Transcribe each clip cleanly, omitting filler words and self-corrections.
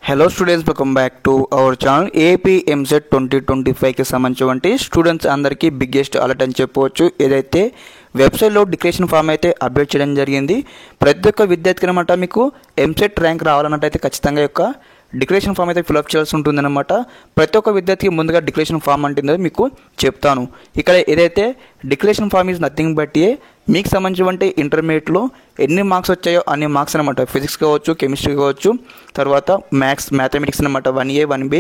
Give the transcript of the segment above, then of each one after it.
Hello students, welcome back to our channel. AP EAMCET 2025కి సంబంధించి students అందరికీ biggest alert అని చెప్పవచ్చు. ఏదైతే వెబ్సైట్లో డిక్లరేషన్ ఫామ్ అయితే అప్డేట్ చేయడం జరిగింది. ప్రతి ఒక్క విద్యార్థికి అనమాట మీకు ఎంసెట్ ర్యాంక్ రావాలన్నట్టయితే ఖచ్చితంగా యొక్క డిక్లరేషన్ ఫామ్ అయితే ఫిల్అప్ చేయాల్సి ఉంటుందన్నమాట. ప్రతి ఒక్క విద్యార్థికి ముందుగా డిక్లరేషన్ ఫామ్ అంటే మీకు చెప్తాను. ఇక్కడ ఏదైతే declaration form is nothing but మీకు సంబంధించి ఇంటర్మీడియట్లో ఎన్ని మార్క్స్ వచ్చాయో అన్ని మార్క్స్ అనమాట. ఫిజిక్స్ కావచ్చు, కెమిస్ట్రీ కావచ్చు, తర్వాత మ్యాథమెటిక్స్ అనమాట. 1A 1B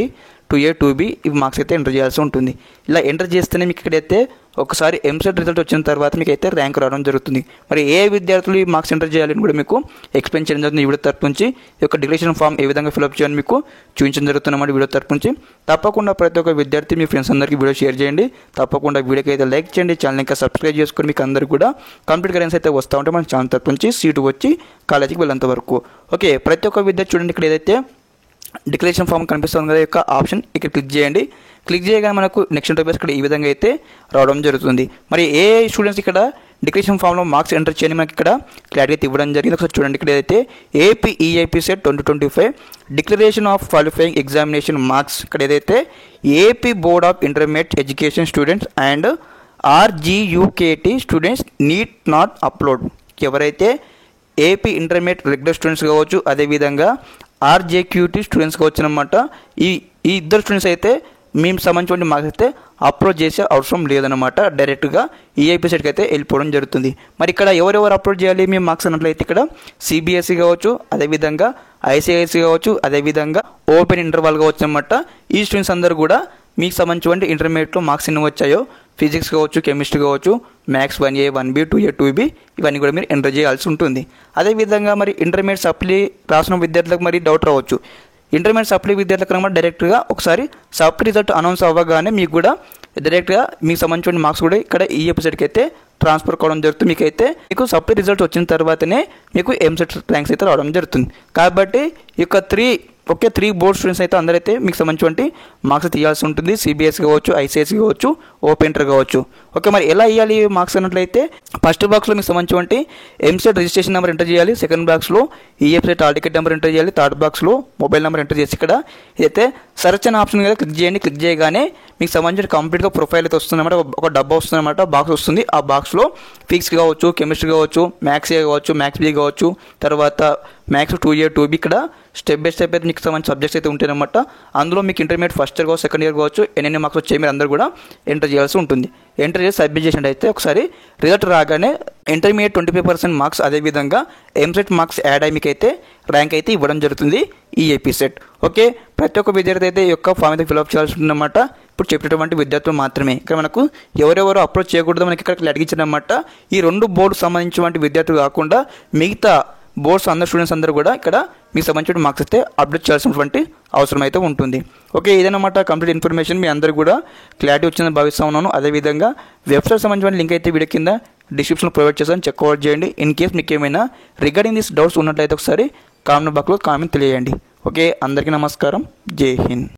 2A 2B ఇవి మార్క్స్ అయితే ఎంటర్ చేయాల్సి ఉంటుంది. ఇలా ఎంటర్ చేస్తేనే మీకు ఇక్కడైతే ఒకసారి ఎంసెట్ రిజల్ట్ వచ్చిన తర్వాత మీకు అయితే ర్యాంక్ రావడం జరుగుతుంది. మరి ఏ విద్యార్థులు ఈ మార్క్స్ ఎంటర్ చేయాలని కూడా మీకు ఎక్స్ప్లెయిన్ చేయడం జరుగుతుంది. ఈ వీడియో తరపు నుంచి ఈ యొక్క డిక్లరేషన్ ఫామ్ ఏ విధంగా ఫిల్అప్ చేయాలని మీకు చూపించడం జరుగుతున్నమాట. వీడియో తరపు నుంచి తప్పకుండా ప్రతి ఒక్క విద్యార్థి మీ ఫ్రెండ్స్ అందరికీ వీడియో షేర్ చేయండి. తప్పకుండా వీడియోకి అయితే లైక్ చేయండి, ఛానల్ ఇంకా సబ్స్క్రైబ్ చేసుకొని మీకు అందరికీ కూడా కంప్లీట్ గైడెన్స్ అయితే వస్తూ ఉంటే మన ఛానల్ తరపు నుంచి సీటు వచ్చి కాలేజీకి వెళ్ళేంత వరకు. ఓకే, ప్రతి ఒక్క విద్యార్థి చూడండి, ఇక్కడ ఏదైతే డిక్లరేషన్ ఫామ్ కనిపిస్తుంది కదా, యొక్క ఆప్షన్ ఇక్కడ క్లిక్ చేయండి. క్లిక్ చేయగానే మనకు నెక్స్ట్ ఇంటర్ఫేస్ ఇక్కడ ఈ విధంగా అయితే రావడం జరుగుతుంది. మరి ఏ స్టూడెంట్స్ ఇక్కడ డిక్లరేషన్ ఫామ్లో మార్క్స్ ఎంటర్ చేయని మనకి ఇక్కడ క్లారిటీ ఇవ్వడం జరిగింది. ఒకసారి చూడండి, ఇక్కడ ఏదైతే AP EAP CET 2025 declaration of qualifying examination marks, ఇక్కడ ఏదైతే AP board of intermediate education students and RGUKT students need not upload. ఎవరైతే ఏపీ ఇంటర్మీడియట్ రెగ్యులర్ స్టూడెంట్స్ కావచ్చు, అదేవిధంగా RJQT స్టూడెంట్స్ కావచ్చు అనమాట. ఈ ఇద్దరు స్టూడెంట్స్ అయితే మేము సంబంధించిన మార్క్స్ అయితే అప్లోడ్ చేసే అవసరం లేదనమాట. డైరెక్ట్గా ఈఐపీ సెట్కి అయితే వెళ్ళిపోవడం జరుగుతుంది. మరి ఇక్కడ ఎవరెవరు అప్లోడ్ చేయాలి మీ మార్క్స్ అన్నట్లయితే ఇక్కడ CBSE కావచ్చు, అదేవిధంగా ICISE కావచ్చు, అదేవిధంగా ఓపెన్ ఇంటర్వల్ కావచ్చు అనమాట. ఈ స్టూడెంట్స్ అందరూ కూడా మీకు సంబంధించిన ఇంటర్మీడియట్లో మార్క్స్ ఎన్ని వచ్చాయో ఫిజిక్స్ కావచ్చు, కెమిస్ట్రీ కావచ్చు, maths 1A 1B 2A 2B ఇవన్నీ కూడా మీరు ఎంటర్ చేయాల్సి ఉంటుంది. అదేవిధంగా మరి ఇంటర్మీడియట్ సప్లీ రాసిన విద్యార్థులకు మరి డౌట్ రావచ్చు. ఇంటర్మీడియట్ సప్లీ విద్యార్థులకు అనమాట డైరెక్ట్గా ఒకసారి సప్లీ రిజల్ట్ అనౌన్స్ అవ్వగానే మీకు కూడా డైరెక్ట్గా మీకు సంబంధించిన మార్క్స్ కూడా ఇక్కడ ఈ ఎపిసోడ్కి అయితే ట్రాన్స్ఫర్ కావడం జరుగుతుంది. మీకు సప్లీ రిజల్ట్ వచ్చిన తర్వాతనే మీకు ఎంసెట్ ర్యాంక్స్ అయితే రావడం జరుగుతుంది. కాబట్టి ఈ యొక్క 3 బోర్డ్ స్టూడెంట్స్ అయితే అందరైతే మీకు సంబంధించి మార్క్స్ తీయాల్సి ఉంటుంది. CBSE కావచ్చు, ICISE కావచ్చు, ఓపెన్ ఇంటర్ కావచ్చు. ఓకే, మరి ఎలా ఇవ్వాలి మార్క్స్ అన్నట్లయితే ఫస్ట్ బాక్స్లో మీకు సంబంధించి ఎంసెట్ రిజిస్ట్రేషన్ నెంబర్ ఎంటర్ చేయాలి. సెకండ్ బాక్స్లో ఈఎఫ్సెట్ హాల్ టికెట్ నెంబర్ ఎంటర్ చేయాలి. థర్డ్ బాక్స్లో మొబైల్ నెంబర్ ఎంటర్ చేసి ఇక్కడ అయితే సెర్చ్ అనే ఆప్షన్ మీద క్లిక్ చేయండి. క్లిక్ చేయగానే మీకు సంబంధించి కంప్లీట్గా ప్రొఫైల్ అయితే వస్తుందన్నమాట. ఒక డబ్బా వస్తుందన్నమాట, బాక్స్ వస్తుంది. ఆ బాక్స్లో ఫిజిక్స్ కావచ్చు, కెమిస్ట్రీ కావచ్చు, మ్యాథ్స్ A కావచ్చు, మ్యాథ్స్ B కావచ్చు, తర్వాత మ్యాథ్స్ 2A 2B ఇక్కడ స్టెప్ బై స్టెప్ అయితే మీకు సంబంధించిన సబ్జెక్ట్స్ అయితే ఉంటాయన్నమాట. అందులో మీకు ఇంటర్మీడియట్ ఫస్ట్ ఇయర్ కావచ్చు, సెకండ్ ఇయర్ కావచ్చు, ఎన్ని మార్క్స్ వచ్చాయి మీరు అందరూ కూడా ఎంటర్ చేయాల్సి ఉంటుంది. ఎంటర్ చేసి సబ్మిట్ చేసినట్టయితే ఒకసారి రిజల్ట్ రాగానే ఇంటర్మీడియట్ 25% మార్క్స్, అదేవిధంగా ఎంసెట్ మార్క్స్ యాడ్ అయ్యి మీకు అయితే ర్యాంక్ అయితే ఇవ్వడం జరుగుతుంది ఈ ఏపీ సెట్. ఓకే, ప్రతి ఒక్క విద్యార్థి అయితే ఈ యొక్క ఫామ్ అయితే ఫిల్అప్ చేయాల్సి ఉంటుందన్నమాట. ఇప్పుడు చెప్పినటువంటి విద్యార్థులు మాత్రమే. ఇక్కడ మనకు ఎవరెవరు అప్రోచ్ చేయకూడదు మనకి ఇక్కడ అడిగించారన్నమాట. ఈ 2 బోర్డు సంబంధించినటువంటి విద్యార్థులు కాకుండా మిగతా బోర్డ్స్ అందరు స్టూడెంట్స్ అందరూ కూడా ఇక్కడ మీకు సంబంధించిన మార్క్స్ అయితే అప్డేట్ చేయాల్సినటువంటి అవసరం అయితే ఉంటుంది. ఓకే, ఇదన్నమాట కంప్లీట్ ఇన్ఫర్మేషన్. మీ అందరూ కూడా క్లారిటీ వచ్చిందని భావిస్తూ ఉన్నాను. అదేవిధంగా వెబ్సైట్ సంబంధించిన లింక్ అయితే వీడియో కింద డిస్క్రిప్షన్లో ప్రొవైడ్ చేస్తాను, చెక్అవుట్ చేయండి. ఇన్ కేస్ మీకు ఏమైనా రిగార్డింగ్ దిస్ డౌట్స్ ఉన్నట్లయితే ఒకసారి కామెంట్ బాక్స్లో కామెంట్ తెలియజేయండి. ఓకే, అందరికీ నమస్కారం. జై హింద్.